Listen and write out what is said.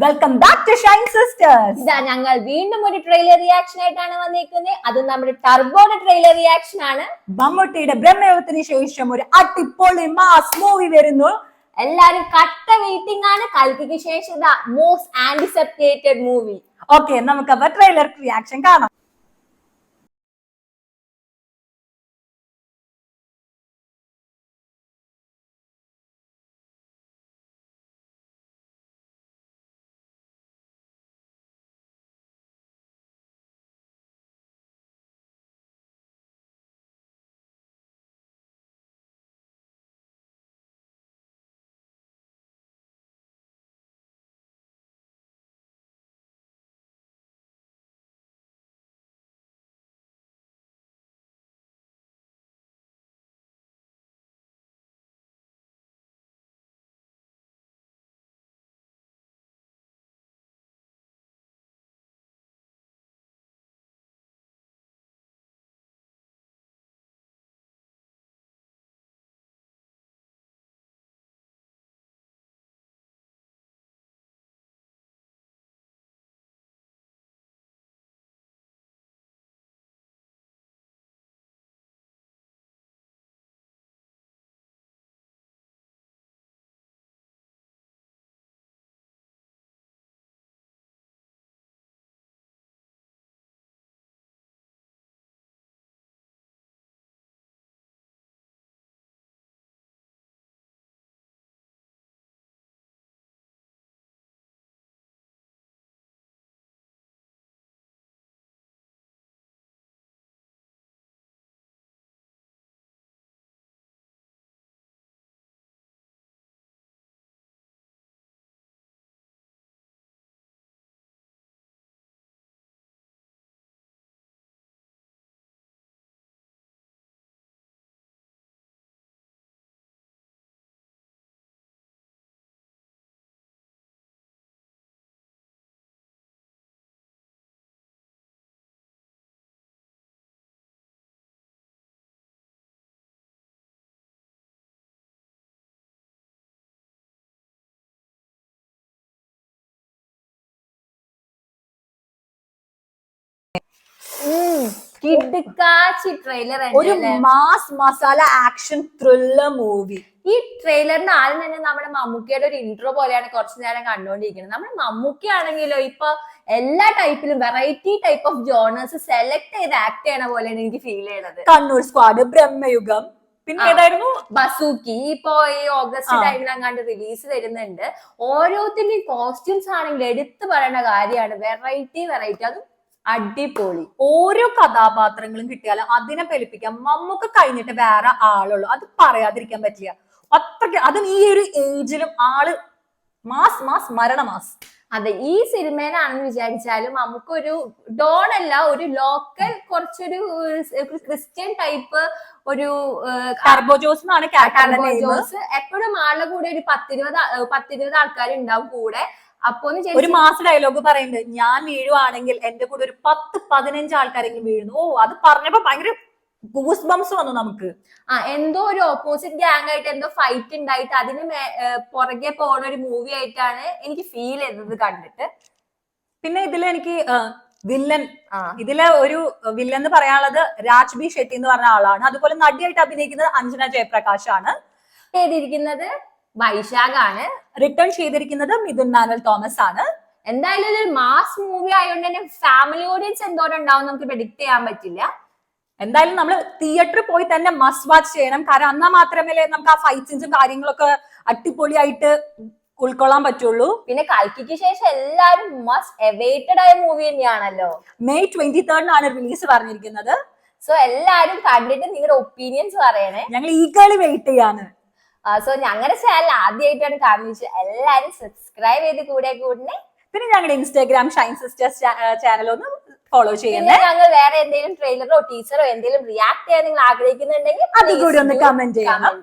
Welcome back to shine sisters. ഇതാ ഞങ്ങൾ വീണ്ടും ഒരു ട്രെയിലർ റിയാക്ഷൻ ആയിട്ടാണ് വന്നിരിക്കുന്നത്. അത് നമ്മുടെ ടർബോയുടെ ട്രെയിലർ റിയാക്ഷൻ ആണ്. മമ്മൂട്ടിയുടെ ബ്രഹ്മയുഗത്തിന് ശേഷം ഒരു അടിപൊളി മാസ് മൂവി വരുന്നു. എല്ലാരും കട്ട വെയിറ്റിംഗ് ആണ്. കൽക്കിക്ക് ശേഷം മോസ്റ്റ് ആന്റിസിപ്പേറ്റഡ് മൂവി. ഓക്കെ, നമുക്ക് അപ്പൊ ട്രെയിലർ റിയാക്ഷൻ കാണാം. ട്രെയിലർ ഒരു mass masala action thriller movie. ഈ ട്രെയിലറിന് ആദ്യം തന്നെ നമ്മുടെ മമ്മൂക്കയുടെ ഒരു ഇൻട്രോ പോലെയാണ് കുറച്ചു നേരം കണ്ടുകൊണ്ടിരിക്കുന്നത്. നമ്മുടെ മമ്മൂക്ക ആണെങ്കിലോ ഇപ്പൊ എല്ലാ ടൈപ്പിലും variety type of genres select ചെയ്ത് ആക്ട് ചെയ്യണ പോലെയാണ് എനിക്ക് ഫീൽ ചെയ്യണത്. കണ്ണൂർ സ്ക്വാഡ്, ബ്രഹ്മയുഗം, പിന്നെ ഏതായിരുന്നു ബസൂക്കി. ഇപ്പൊ ഈ ഓഗസ്റ്റ് ടൈമിൽ അങ്ങാണ്ട് റിലീസ് വരുന്നുണ്ട്. ഓരോത്തിന്റെയും കോസ്റ്റ്യൂംസ് ആണെങ്കിൽ എടുത്തു പറയേണ്ട കാര്യമാണ്. വെറൈറ്റി അതും അടിപൊളി. ഓരോ കഥാപാത്രങ്ങളും കിട്ടിയാലും അതിനെ ഫലിപ്പിക്കാൻ മമ്മൂക്ക കഴിഞ്ഞിട്ട് വേറെ ആളുള്ളൂ. അത് പറയാതിരിക്കാൻ പറ്റില്ല. അത്രയ്ക്ക് അതും ഈ ഒരു ഏജിലും ആള് മാസ് മരണമാസ്. അതെ, ഈ സിനിമയിലാണെന്ന് വിചാരിച്ചാലും നമുക്കൊരു ഡോൺ അല്ല, ഒരു ലോക്കൽ കുറച്ചൊരു ക്രിസ്ത്യൻ ടൈപ്പ് ഒരു ടർബോ ജോസ് എന്നാണ് ജോസ്. എപ്പോഴും ആളുടെ കൂടെ ഒരു 10-20 ആൾക്കാർ ഉണ്ടാവും കൂടെ. അപ്പൊ ഒരു മാസ് ഡയലോഗ് പറയുന്നുണ്ട്, ഞാൻ വീഴുവാണെങ്കിൽ എന്റെ കൂടെ ഒരു 10-15 ആൾക്കാരെങ്കിലും വീഴുന്നു. ഓ, അത് പറഞ്ഞപ്പോ ഭയങ്കര ഗൂസ് ബംസ് വന്നു നമുക്ക്. എന്തോ ഒരു ഓപ്പോസിറ്റ് ഗ്യാങ് ആയിട്ട് എന്തോ ഫൈറ്റ് ഉണ്ടായിട്ട് അതിന് പുറകെ പോണ ഒരു മൂവി ആയിട്ടാണ് എനിക്ക് ഫീൽ ചെയ്തത് കണ്ടിട്ട്. പിന്നെ ഇതില് എനിക്ക് വില്ലൻ, ഇതിലെ ഒരു വില്ലൻ എന്ന് പറയാനുള്ളത് രാജ് ബി ഷെട്ടി എന്ന് പറഞ്ഞ ആളാണ്. അതുപോലെ നടിയായിട്ട് അഭിനയിക്കുന്നത് അഞ്ജന ജയപ്രകാശ് ആണ്. ചെയ്തിരിക്കുന്നത് വൈശാഖാണ്. റിട്ടേൺ ചെയ്തിരിക്കുന്നത് മിഥുൻ മാനുവൽ തോമസ് ആണ്. എന്തായാലും ഒരു മാസ് മൂവി ആയതുകൊണ്ട് തന്നെ ഫാമിലി ഓഡിയൻസ് എന്തോരം ഉണ്ടാവും നമുക്ക് പ്രെഡിക്ട് ചെയ്യാൻ പറ്റില്ല. എന്തായാലും നമ്മൾ തിയേറ്ററിൽ പോയി തന്നെ മസ്റ്റ് വാച്ച് ചെയ്യണം. കാരണം എന്നാൽ മാത്രമേ നമുക്ക് ആ ഫൈറ്റ് സീൻസും കാര്യങ്ങളൊക്കെ അടിപൊളിയായിട്ട് ഉൾക്കൊള്ളാൻ പറ്റുള്ളൂ. പിന്നെ കൽക്കിക്ക് ശേഷം എല്ലാരും മസ്റ്റ് അവൈറ്റഡ് ആയ മൂവി തന്നെയാണല്ലോ. മെയ് 23 റിലീസ് പറഞ്ഞിരിക്കുന്നത്. സോ എല്ലാരും കണ്ടിട്ട് നിങ്ങളുടെ ഒപ്പീനിയൻസ് പറയണേ. ഞങ്ങൾ ഈഗർലി വെയിറ്റ് ചെയ്യാണ്. സോ ഞങ്ങളുടെ ചാനൽ ആദ്യമായിട്ടാണ് കാണിച്ചത്, എല്ലാരും സബ്സ്ക്രൈബ് ചെയ്ത് കൂടെ കൂടണേ. പിന്നെ ഞങ്ങളുടെ ഇൻസ്റ്റാഗ്രാം ഷൈൻ സിസ്റ്റേഴ്സ് ചാനൽ ഒന്ന് ഫോളോ ചെയ്യുന്നത്. ഞങ്ങൾ വേറെ എന്തെങ്കിലും ട്രെയിലറോ ടീച്ചറോ എന്തെങ്കിലും റിയാക്ട് ചെയ്യാൻ നിങ്ങൾ ആഗ്രഹിക്കുന്നുണ്ടെങ്കിൽ അതുകൂടി ഒന്ന് കമന്റ് ചെയ്യണം.